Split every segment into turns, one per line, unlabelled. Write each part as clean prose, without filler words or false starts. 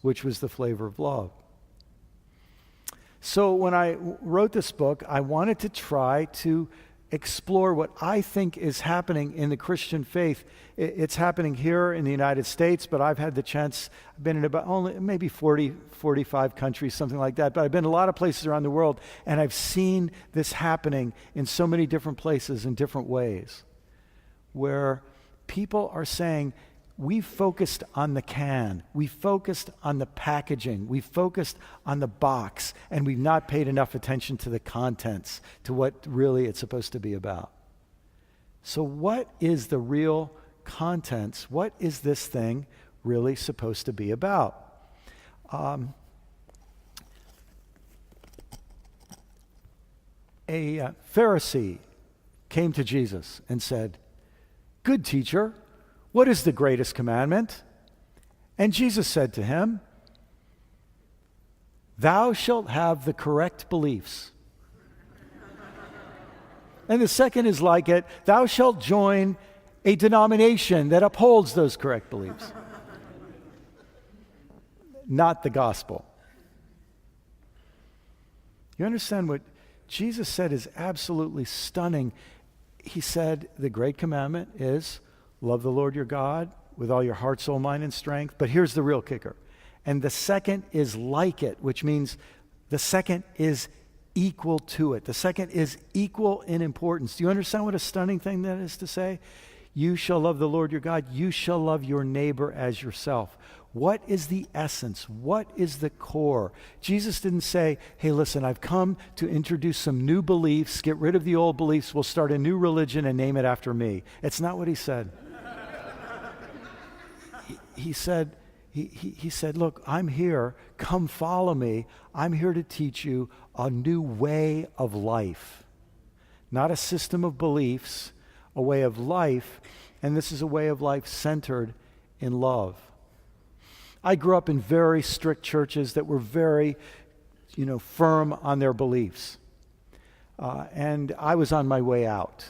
which was the flavor of love. So when I wrote this book, I wanted to try to explore what I think is happening in the Christian faith. It's happening here in the United States, but I've had the chance, I've been in about only maybe 40, 45 countries, something like that, but I've been in a lot of places around the world, and I've seen this happening in so many different places in different ways, where people are saying, we focused on the can, we focused on the packaging, we focused on the box, and we've not paid enough attention to the contents, to what really it's supposed to be about. So what is the real contents? What is this thing really supposed to be about? A Pharisee came to Jesus and said, "Good teacher, what is the greatest commandment?" And Jesus said to him, "Thou shalt have the correct beliefs." And the second is like it, "Thou shalt join a denomination that upholds those correct beliefs." Not the gospel. You understand what Jesus said is absolutely stunning. He said the great commandment is, love the Lord your God with all your heart, soul, mind, and strength. But here's the real kicker. And the second is like it, which means the second is equal to it. The second is equal in importance. Do you understand what a stunning thing that is to say? You shall love the Lord your God. You shall love your neighbor as yourself. What is the essence? What is the core? Jesus didn't say, hey, listen, I've come to introduce some new beliefs, get rid of the old beliefs, we'll start a new religion and name it after me. It's not what he said. He said, look, I'm here, come follow me. I'm here to teach you a new way of life. Not a system of beliefs, a way of life, and this is a way of life centered in love. I grew up in very strict churches that were very, firm on their beliefs. And I was on my way out.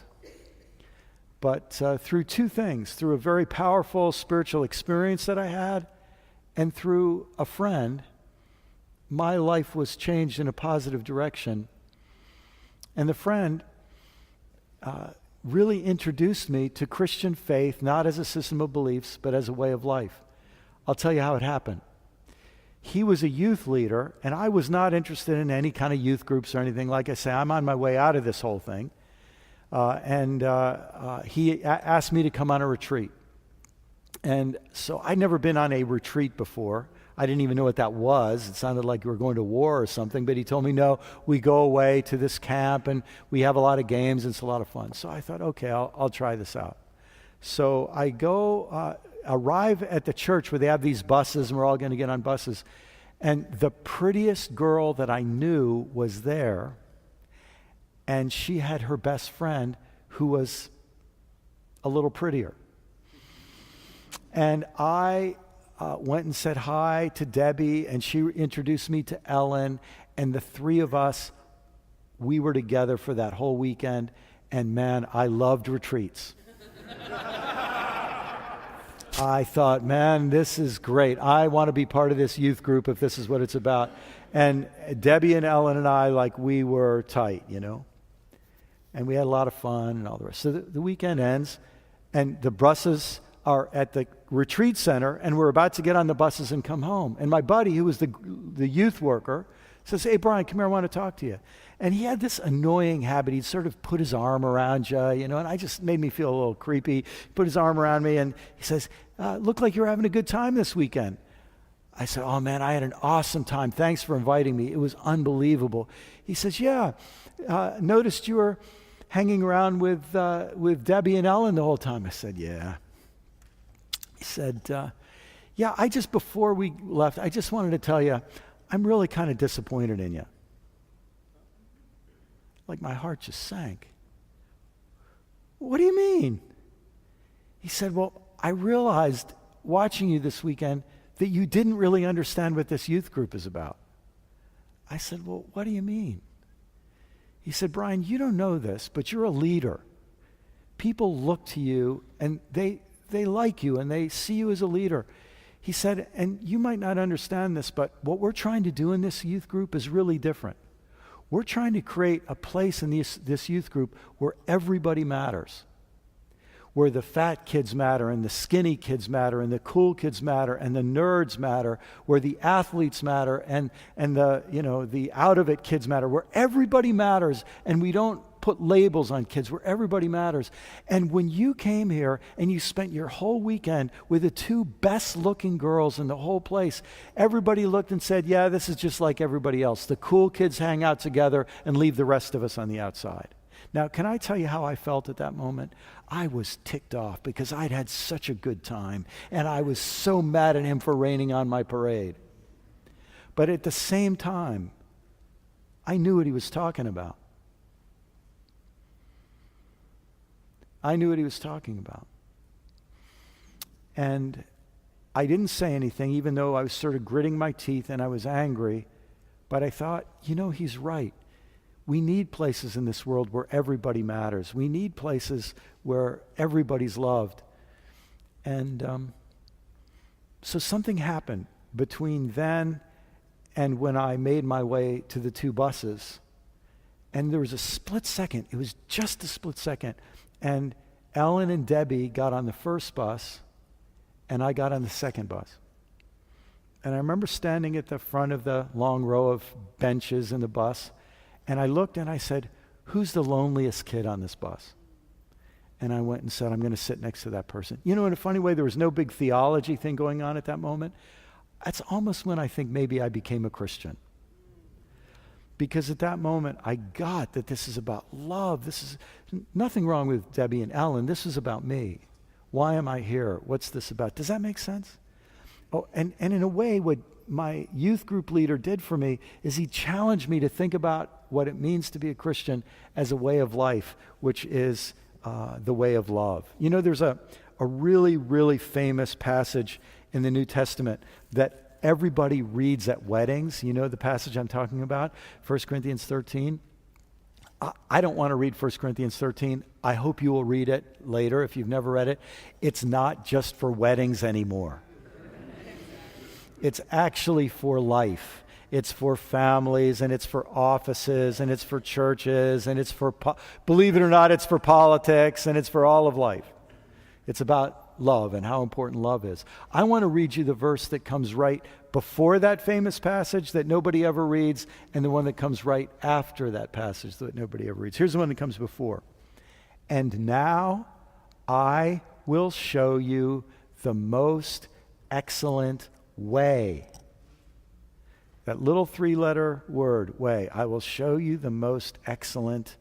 But through two things, through a very powerful spiritual experience that I had, and through a friend, my life was changed in a positive direction. And the friend really introduced me to Christian faith, not as a system of beliefs, but as a way of life. I'll tell you how it happened. He was a youth leader, and I was not interested in any kind of youth groups or anything. Like I say, I'm on my way out of this whole thing. He asked me to come on a retreat. And so I'd never been on a retreat before. I didn't even know what that was. It sounded like we were going to war or something, but he told me, no, we go away to this camp, and we have a lot of games, and it's a lot of fun. So I thought, okay, I'll try this out. So I go... arrive at the church where they have these buses, and we're all going to get on buses. And the prettiest girl that I knew was there, and she had her best friend who was a little prettier. And I went and said hi to Debbie, and she introduced me to Ellen, and the three of us, we were together for that whole weekend, and man, I loved retreats. I thought, man, this is great. I want to be part of this youth group if this is what it's about. And Debbie and Ellen and I, we were tight, And we had a lot of fun and all the rest. So the weekend ends, and the buses are at the retreat center, and we're about to get on the buses and come home. And my buddy, who was the youth worker, says, hey, Brian, come here, I want to talk to you. And he had this annoying habit. He'd sort of put his arm around you, and I just made me feel a little creepy. He put his arm around me, and he says, looked like you're having a good time this weekend. I said, oh, man, I had an awesome time. Thanks for inviting me. It was unbelievable. He says, yeah, noticed you were hanging around with Debbie and Ellen the whole time. I said, yeah. He said, yeah, before we left, I just wanted to tell you, I'm really kind of disappointed in you. My heart just sank. What do you mean? He said, well, I realized watching you this weekend that you didn't really understand what this youth group is about. I said, well, what do you mean? He said, Brian, you don't know this, but you're a leader. People look to you, and they like you, and they see you as a leader. He said, and you might not understand this, but what we're trying to do in this youth group is really different. We're trying to create a place in this youth group where everybody matters, where the fat kids matter and the skinny kids matter and the cool kids matter and the nerds matter, where the athletes matter and the out of it kids matter, where everybody matters, and we don't put labels on kids, where everybody matters. And when you came here and you spent your whole weekend with the two best looking girls in the whole place, everybody looked and said, yeah, this is just like everybody else. The cool kids hang out together and leave the rest of us on the outside. Now, can I tell you how I felt at that moment? I was ticked off because I'd had such a good time, and I was so mad at him for raining on my parade. But at the same time, I knew what he was talking about. I knew what he was talking about. And I didn't say anything, even though I was sort of gritting my teeth and I was angry. But I thought, he's right. We need places in this world where everybody matters. We need places where everybody's loved. And so something happened between then and when I made my way to the two buses. And there was a split second. It was just a split second. And Ellen and Debbie got on the first bus, and I got on the second bus. And I remember standing at the front of the long row of benches in the bus, and I looked and I said, who's the loneliest kid on this bus? And I went and said, I'm going to sit next to that person. In a funny way, there was no big theology thing going on at that moment. That's almost when I think maybe I became a Christian. Because at that moment, I got that this is about love. This is nothing wrong with Debbie and Ellen. This is about me. Why am I here? What's this about? Does that make sense? Oh, and in a way, what my youth group leader did for me is he challenged me to think about what it means to be a Christian as a way of life, which is the way of love. There's a really, really famous passage in the New Testament that everybody reads at weddings. You know the passage I'm talking about, 1 Corinthians 13. I don't want to read 1 Corinthians 13. I hope you will read it later if you've never read it. It's not just for weddings anymore. It's actually for life. It's for families, and it's for offices, and it's for churches, and it's for, believe it or not, it's for politics, and it's for all of life. It's about love and how important love is. I want to read you the verse that comes right before that famous passage that nobody ever reads, and the one that comes right after that passage that nobody ever reads. Here's the one that comes before. And now I will show you the most excellent way. That little three-letter word, way. I will show you the most excellent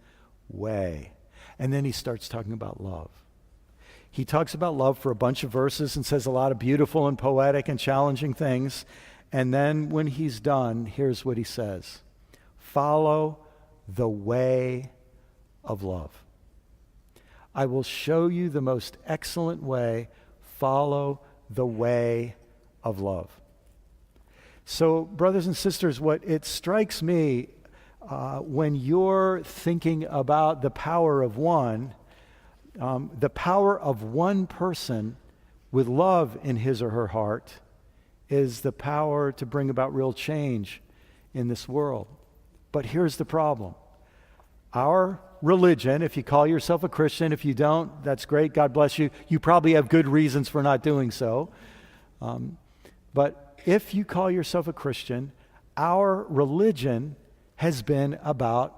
way. And then he starts talking about love. He talks about love for a bunch of verses and says a lot of beautiful and poetic and challenging things. And then when he's done, here's what he says. Follow the way of love. I will show you the most excellent way. Follow the way of love. So, brothers and sisters, what it strikes me when you're thinking about the power of one, the power of one person with love in his or her heart is the power to bring about real change in this world. But here's the problem. Our religion, if you call yourself a Christian, if you don't, that's great, God bless you. You probably have good reasons for not doing so. But if you call yourself a Christian, our religion has been about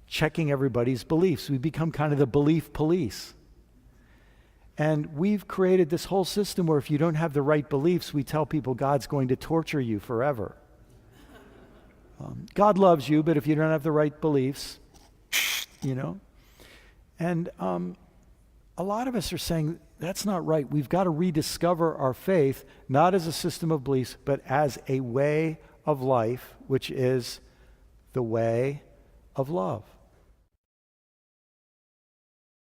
checking everybody's beliefs. We've become kind of the belief police. And we've created this whole system where if you don't have the right beliefs, we tell people God's going to torture you forever. God loves you, but if you don't have the right beliefs, And a lot of us are saying, that's not right. We've got to rediscover our faith, not as a system of beliefs, but as a way of life, which is the way of love.